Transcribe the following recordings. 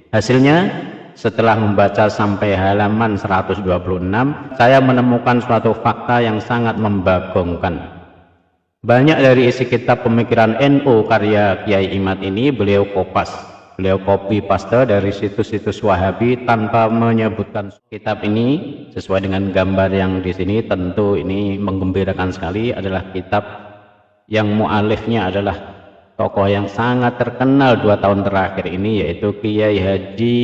Hasilnya, setelah membaca sampai halaman 126, saya menemukan suatu fakta yang sangat membagongkan. Banyak dari isi kitab pemikiran NU karya Kiai Imad ini beliau copy paste dari situs-situs Wahabi tanpa menyebutkan. Kitab ini sesuai dengan gambar yang di sini, tentu ini menggembirakan sekali, adalah kitab yang mu'alifnya adalah tokoh yang sangat terkenal 2 tahun terakhir ini, yaitu Kiai Haji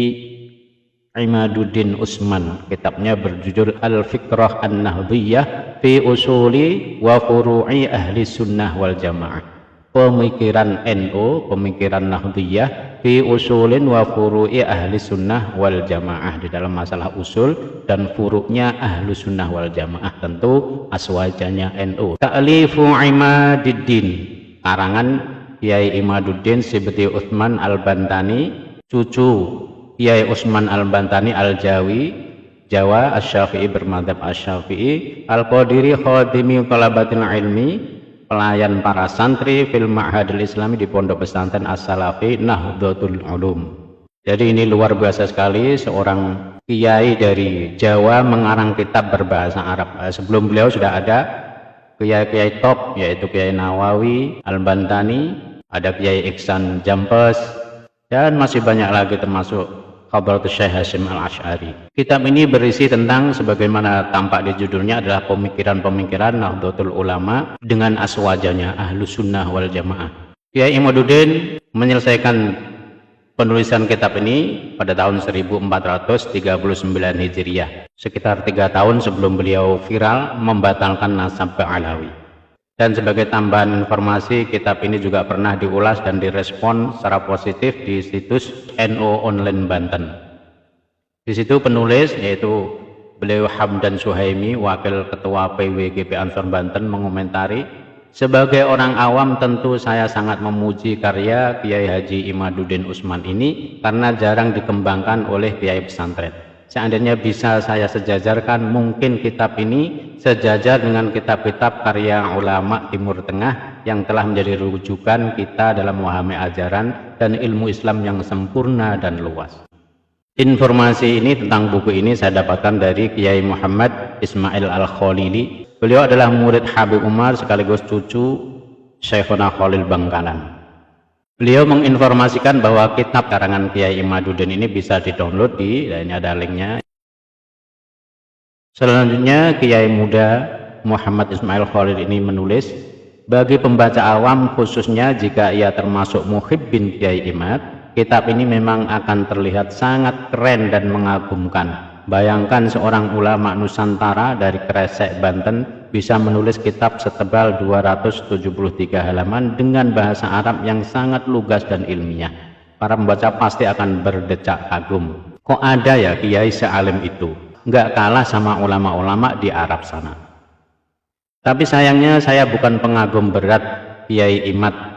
Imaduddin Usman. Kitabnya berjudul Al-Fikrah An-Nahdhiyah fi Usuli wa Furu'i Ahli Sunnah wal Jamaah. Pemikiran NU, pemikiran Nahdhiyah fi usulin wa furu'i Ahli Sunnah wal Jamaah, di dalam masalah usul dan furu'nya Ahli Sunnah wal Jamaah, tentu aswajanya NU. Ta'lifu Imaduddin, karangan Kiai Imaduddin Sibti Utsman Al-Bantani, cucu Kiai Utsman Al-Bantani Al-Jawi, Jawa, Asy-Syafi'i bermadzhab Asy-Syafi'i, Al-Qadiri khadimi thalabatil ilmi, pelayan para santri fil Ma'hadil Islami, di Pondok Pesantren As-Salafi Nahdlatul Ulum. Jadi ini luar biasa sekali, seorang kiai dari Jawa mengarang kitab berbahasa Arab. Sebelum beliau sudah ada kiai-kiai top, yaitu Kiai Nawawi Al-Bantani, ada Kiai Iksan Jampes, dan masih banyak lagi, termasuk Hadratus Syekh Hasyim Al-Asy'ari. Kitab ini berisi tentang, sebagaimana tampak di judulnya, adalah pemikiran-pemikiran Nahdlatul Ulama dengan aswajanya Ahlus Sunnah wal Jamaah. Kiai Imaduddin menyelesaikan penulisan kitab ini pada tahun 1439 Hijriah, sekitar 3 tahun sebelum beliau viral membatalkan nasab Alawi. Dan sebagai tambahan informasi, kitab ini juga pernah diulas dan direspon secara positif di situs NU Online Banten. Di situ penulis, yaitu beliau Hamdan Suhaimi, wakil ketua PWGP Ansor Banten, mengomentari, sebagai orang awam tentu saya sangat memuji karya Kiai Haji Imaduddin Usman ini karena jarang dikembangkan oleh kiai pesantren. Seandainya bisa saya sejajarkan, mungkin kitab ini sejajar dengan kitab-kitab karya ulama Timur Tengah yang telah menjadi rujukan kita dalam memahami ajaran dan ilmu Islam yang sempurna dan luas. Informasi ini tentang buku ini saya dapatkan dari Kiai Muhammad Ismail Al-Khalili. Beliau adalah murid Habib Umar sekaligus cucu Syekhuna Khalil Bangkalan. Beliau menginformasikan bahwa kitab karangan Kiai Imaduddin ini bisa di-download ini ada linknya. Selanjutnya Kiai muda Muhammad Ismail Khalil ini menulis, bagi pembaca awam khususnya jika ia termasuk muhibbin Kiai Imad, kitab ini memang akan terlihat sangat keren dan mengagumkan. Bayangkan seorang ulama Nusantara dari Kresek, Banten bisa menulis kitab setebal 273 halaman dengan bahasa Arab yang sangat lugas dan ilmiah. Para pembaca pasti akan berdecak kagum. Kok ada ya kiai sealim itu? Nggak kalah sama ulama-ulama di Arab sana. Tapi sayangnya saya bukan pengagum berat Kiai Imad.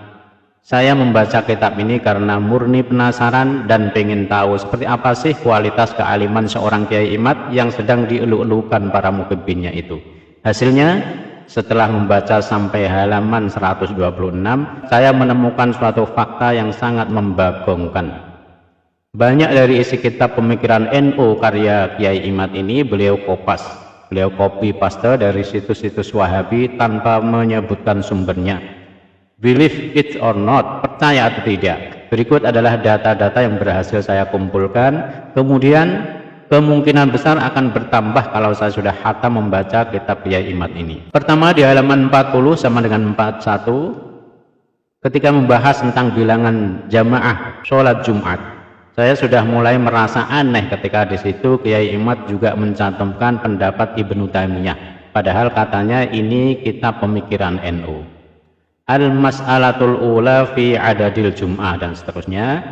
Saya membaca kitab ini karena murni penasaran dan pengen tahu seperti apa sih kualitas kealiman seorang Kiai Imad yang sedang dielu-elukan para muhibbinnya itu. Hasilnya, setelah membaca sampai halaman 126, saya menemukan suatu fakta yang sangat membagongkan. Banyak dari isi kitab pemikiran NU karya Kiai Imad ini beliau copy paste dari situs-situs Wahabi tanpa menyebutkan sumbernya. Believe it or not, percaya atau tidak, berikut adalah data-data yang berhasil saya kumpulkan, kemudian kemungkinan besar akan bertambah kalau saya sudah khatam membaca kitab Kiai Imad ini. Pertama, di halaman 40 sama dengan 41, ketika membahas tentang bilangan jamaah sholat Jumat, saya sudah mulai merasa aneh ketika di situ Kiai Imad juga mencantumkan pendapat Ibnu Taimiyah, padahal katanya ini kitab pemikiran NU. Al-Mas'alatul Ula fi Adadil Jum'ah dan seterusnya.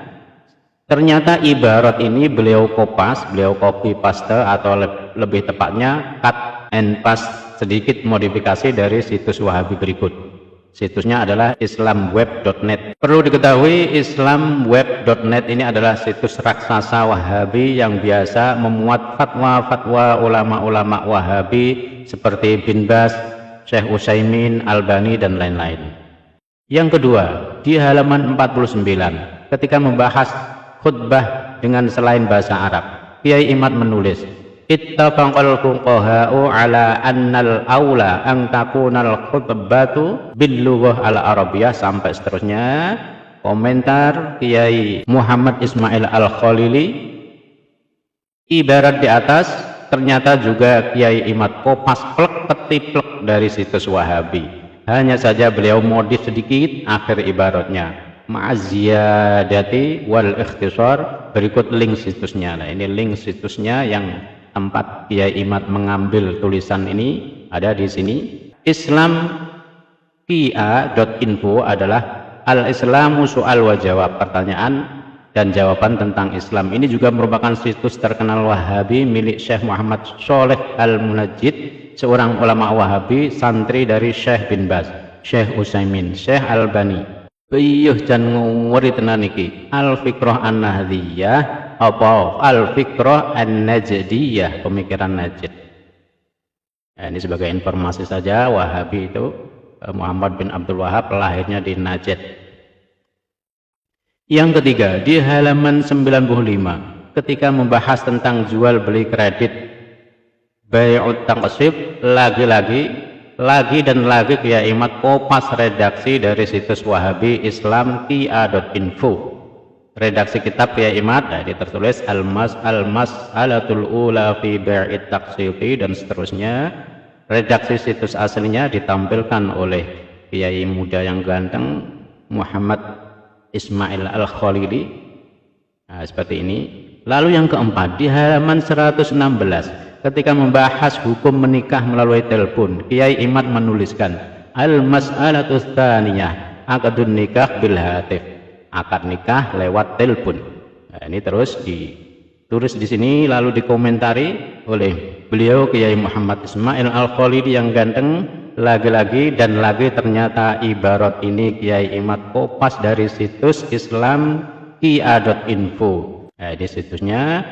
Ternyata ibarat ini beliau copy paste, atau lebih tepatnya cut and paste sedikit modifikasi dari situs Wahabi berikut. Situsnya adalah islamweb.net. Perlu diketahui islamweb.net ini adalah situs raksasa Wahabi yang biasa memuat fatwa-fatwa ulama-ulama Wahabi seperti Bin Baz, Syekh Utsaimin, Albani dan lain-lain. Yang kedua, di halaman 49 ketika membahas khutbah dengan selain bahasa Arab. Kiai Imad menulis, ittafaqal fuqaha'u ala annal aula an takunal khutbatu bil lughah al arabiyyah, sampai seterusnya. Komentar Kiai Muhammad Ismail Al-Khalili, ibarat di atas ternyata juga Kiai Imad kopas plek ketiplek dari situs Wahabi. Hanya saja beliau modif sedikit akhir ibaratnya, ma'aziyadati wal ikhtisar. Berikut link situsnya. Nah, ini link situsnya yang tempat Kiai Imad mengambil tulisan ini ada di sini. Islamkia.info adalah Al-Islamu soal wa jawab, pertanyaan dan jawaban tentang Islam. Ini juga merupakan situs terkenal Wahabi milik Syekh Muhammad Sholeh Al-Munajjid, seorang ulama Wahabi, santri dari Syekh bin Baz, Syekh Utsaimin, Syekh Albani. Biyuh jan nguri tenan iki. Al-Fiqrah An-Nahdiyah apa Al-Fiqrah An-Najdiyah, pemikiran Najd. Nah, ini sebagai informasi saja, Wahabi itu Muhammad bin Abdul Wahab lahirnya di Najd. Yang ketiga, di halaman 95 ketika membahas tentang jual beli kredit bai'ut taqsib, lagi dan lagi Kiai Imad kopas redaksi dari situs Wahabi Islamkia.info. Redaksi kitab Kiai Imad, nah, tertulis al-mas'alatul ula fi bai'it taqsibi dan seterusnya. Redaksi situs aslinya ditampilkan oleh Kiai muda yang ganteng Muhammad Ismail Al-Khalili. Nah, seperti ini. Lalu yang keempat, di halaman 116 ketika membahas hukum menikah melalui telepon, Kiai Imad menuliskan al-mas'alatus tsaniyah akadun nikah bil hatif, akad nikah lewat telepon. Nah, ini terus ditulis di sini lalu dikomentari oleh beliau Kiai Muhammad Ismail Al-Khalili yang ganteng. Lagi ternyata ibarat ini Kiai Imad kopas dari situs Islamkia.info. Nah, di situsnya.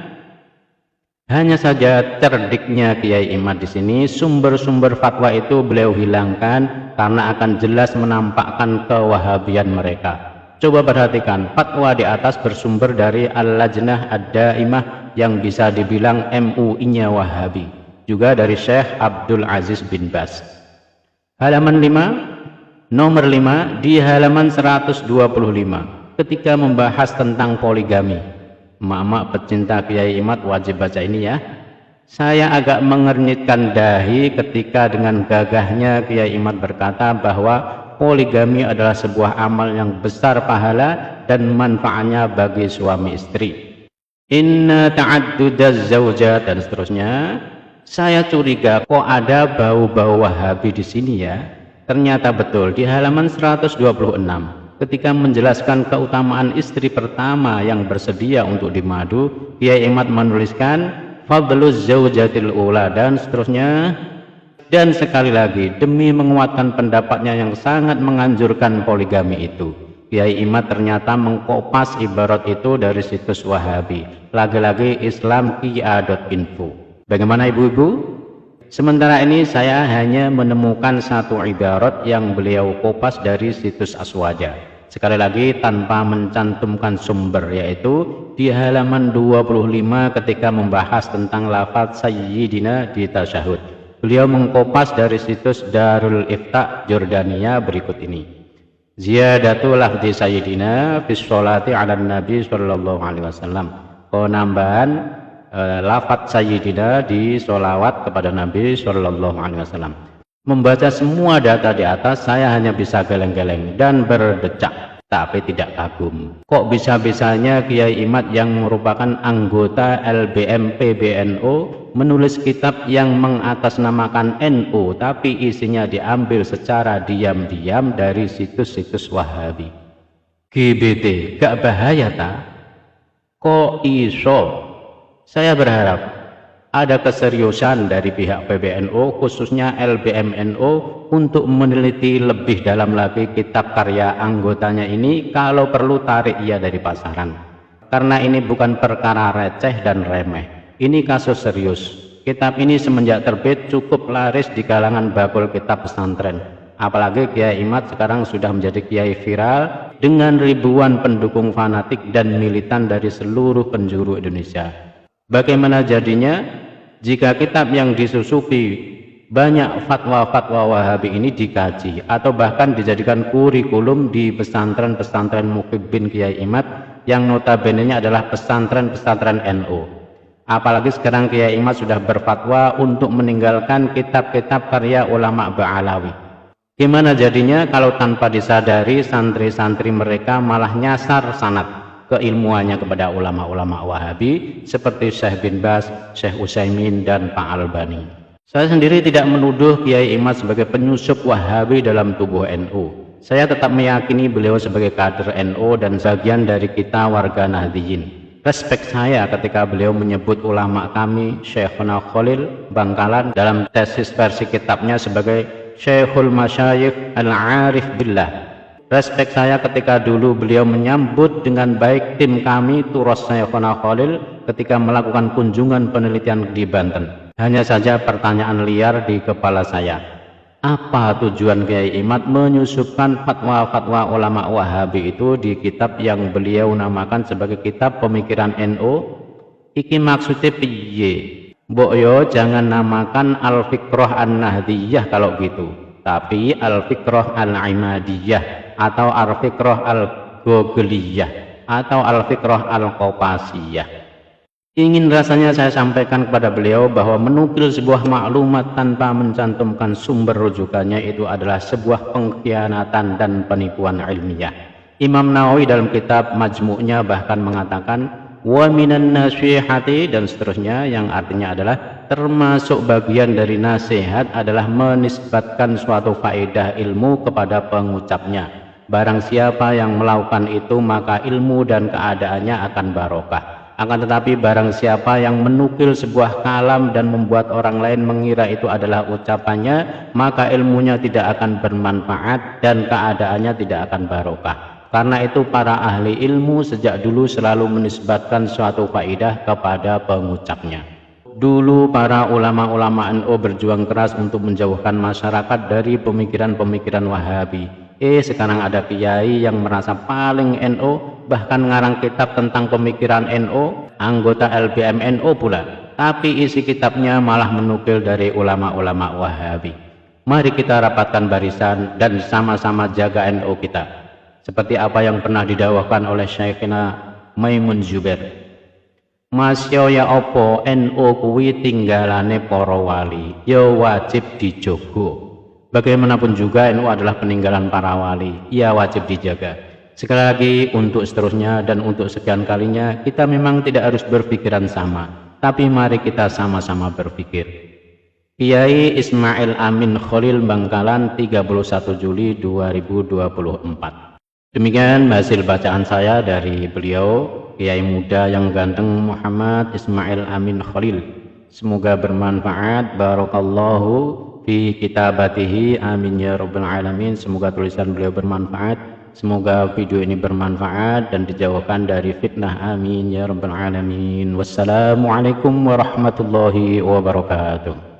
Hanya saja cerdiknya Kiai Imad di sini, sumber-sumber fatwa itu beliau hilangkan karena akan jelas menampakkan kewahabian mereka. Coba perhatikan, fatwa di atas bersumber dari Al-Lajnah Ad-Daimah yang bisa dibilang MUI-nya Wahabi, juga dari Syekh Abdul Aziz bin Baz. Halaman 5, nomor 5 di halaman 125 ketika membahas tentang poligami. Mak-mak pecinta Kiai Imad wajib baca ini ya. Saya agak mengernyitkan dahi ketika dengan gagahnya Kiai Imad berkata bahwa poligami adalah sebuah amal yang besar pahala dan manfaatnya bagi suami istri. Inna ta'addudaz zawjat dan seterusnya. Saya curiga kok ada bau-bau Wahabi di sini ya. Ternyata betul di halaman 126 ketika menjelaskan keutamaan istri pertama yang bersedia untuk dimadu, Kiai Imad menuliskan fadluz zaujatil ula dan seterusnya. Dan sekali lagi demi menguatkan pendapatnya yang sangat menganjurkan poligami itu, Kiai Imad ternyata mengkopas ibarat itu dari situs Wahabi, lagi-lagi Islamkia.info. Bagaimana ibu-ibu? Sementara ini saya hanya menemukan satu ibarat yang beliau kopas dari situs Aswaja. Sekali lagi tanpa mencantumkan sumber, yaitu di halaman 25 ketika membahas tentang lafaz Sayyidina di tasyahud. Beliau mengkopas dari situs Darul Ifta Jordania berikut ini. Ziyadatu lafzi Sayyidina fi sholati ala Nabi sallallahu alaihi wasallam. Penambahan lafaz Sayyidina di sholawat kepada Nabi sallallahu alaihi wasallam. Membaca semua data di atas saya hanya bisa geleng-geleng dan berdecak, tapi tidak kagum. Kok bisa-bisanya Kiai Imad yang merupakan anggota LBM PBNU menulis kitab yang mengatasnamakan NU tapi isinya diambil secara diam-diam dari situs-situs Wahabi. GBT gak bahaya ta? Kok iso? Saya berharap ada keseriusan dari pihak PBNU khususnya LBMNU untuk meneliti lebih dalam lagi kitab karya anggotanya ini, kalau perlu tarik ia dari pasaran. Karena ini bukan perkara receh dan remeh, ini kasus serius. Kitab ini semenjak terbit cukup laris di kalangan bakul kitab pesantren. Apalagi Kiai Imad sekarang sudah menjadi kiai viral dengan ribuan pendukung fanatik dan militan dari seluruh penjuru Indonesia. Bagaimana jadinya jika kitab yang disusupi banyak fatwa-fatwa Wahabi ini dikaji atau bahkan dijadikan kurikulum di pesantren-pesantren Muhibbin Kiai Imad yang notabene-nya adalah pesantren-pesantren NU. Apalagi sekarang Kiai Imad sudah berfatwa untuk meninggalkan kitab-kitab karya ulama Ba'alawi. Gimana jadinya kalau tanpa disadari santri-santri mereka malah nyasar sanad keilmuannya kepada ulama-ulama Wahabi seperti Syekh bin Baz, Syekh Utsaimin dan Pak Albani. Saya sendiri tidak menuduh Kiai Imad sebagai penyusup Wahabi dalam tubuh NU. Saya tetap meyakini beliau sebagai kader NU dan bagian dari kita warga Nahdliyin. Respek saya ketika beliau menyebut ulama kami Syekhuna Khalil Bangkalan dalam tesis versi kitabnya sebagai Syekhul Masyayikh Al-Arif Billah. Respek saya ketika dulu beliau menyambut dengan baik tim kami Turos Syekhuna Khalil ketika melakukan kunjungan penelitian di Banten. Hanya saja pertanyaan liar di kepala saya, apa tujuan Kiai Imad menyusupkan fatwa-fatwa ulama Wahabi itu di kitab yang beliau namakan sebagai kitab pemikiran NU? Iki maksudnya piye? Mbok yo jangan namakan Al-Fiqrah An-Nahdiyah kalau gitu, tapi Al-Fiqrah Al-Imadiyah atau Al-Fiqrah Al-Gogeliyah atau Al-Fiqrah Al-Qopasiyah. Ingin rasanya saya sampaikan kepada beliau bahwa menukil sebuah maklumat tanpa mencantumkan sumber rujukannya itu adalah sebuah pengkhianatan dan penipuan ilmiah. Imam Nawawi dalam kitab Majmu'nya bahkan mengatakan wa minan nasihati dan seterusnya, yang artinya adalah termasuk bagian dari nasihat adalah menisbatkan suatu faedah ilmu kepada pengucapnya. Barang siapa yang melakukan itu maka ilmu dan keadaannya akan barokah. Akan tetapi barang siapa yang menukil sebuah kalam dan membuat orang lain mengira itu adalah ucapannya, maka ilmunya tidak akan bermanfaat dan keadaannya tidak akan barokah. Karena itu para ahli ilmu sejak dulu selalu menisbatkan suatu faidah kepada pengucapnya. Dulu para ulama-ulama NU berjuang keras untuk menjauhkan masyarakat dari pemikiran-pemikiran Wahabi. Sekarang ada kiai yang merasa paling NU, bahkan ngarang kitab tentang pemikiran NU, anggota LBM NU pula. Tapi isi kitabnya malah menukil dari ulama-ulama Wahabi. Mari kita rapatkan barisan dan sama-sama jaga NU kita. Seperti apa yang pernah didakwakan oleh Syekhina Maimun Zubair. Masya ya opo NU kuwi tinggalane para wali, ya wajib dijogo. Bagaimanapun juga NU adalah peninggalan para wali, ya wajib dijaga. Sekali lagi untuk seterusnya dan untuk sekian kalinya kita memang tidak harus berpikiran sama, tapi mari kita sama-sama berpikir. Kiai Ismail Amin Khalil Bangkalan 31 Juli 2024. Demikian hasil bacaan saya dari beliau, Kiai muda yang ganteng Muhammad Ismail Amin Khalil. Semoga bermanfaat. Barakallahu fi kitabatihi, amin ya rabbal alamin. Semoga tulisan beliau bermanfaat, semoga video ini bermanfaat dan dijauhkan dari fitnah, amin ya rabbal alamin. Wassalamualaikum warahmatullahi wabarakatuh.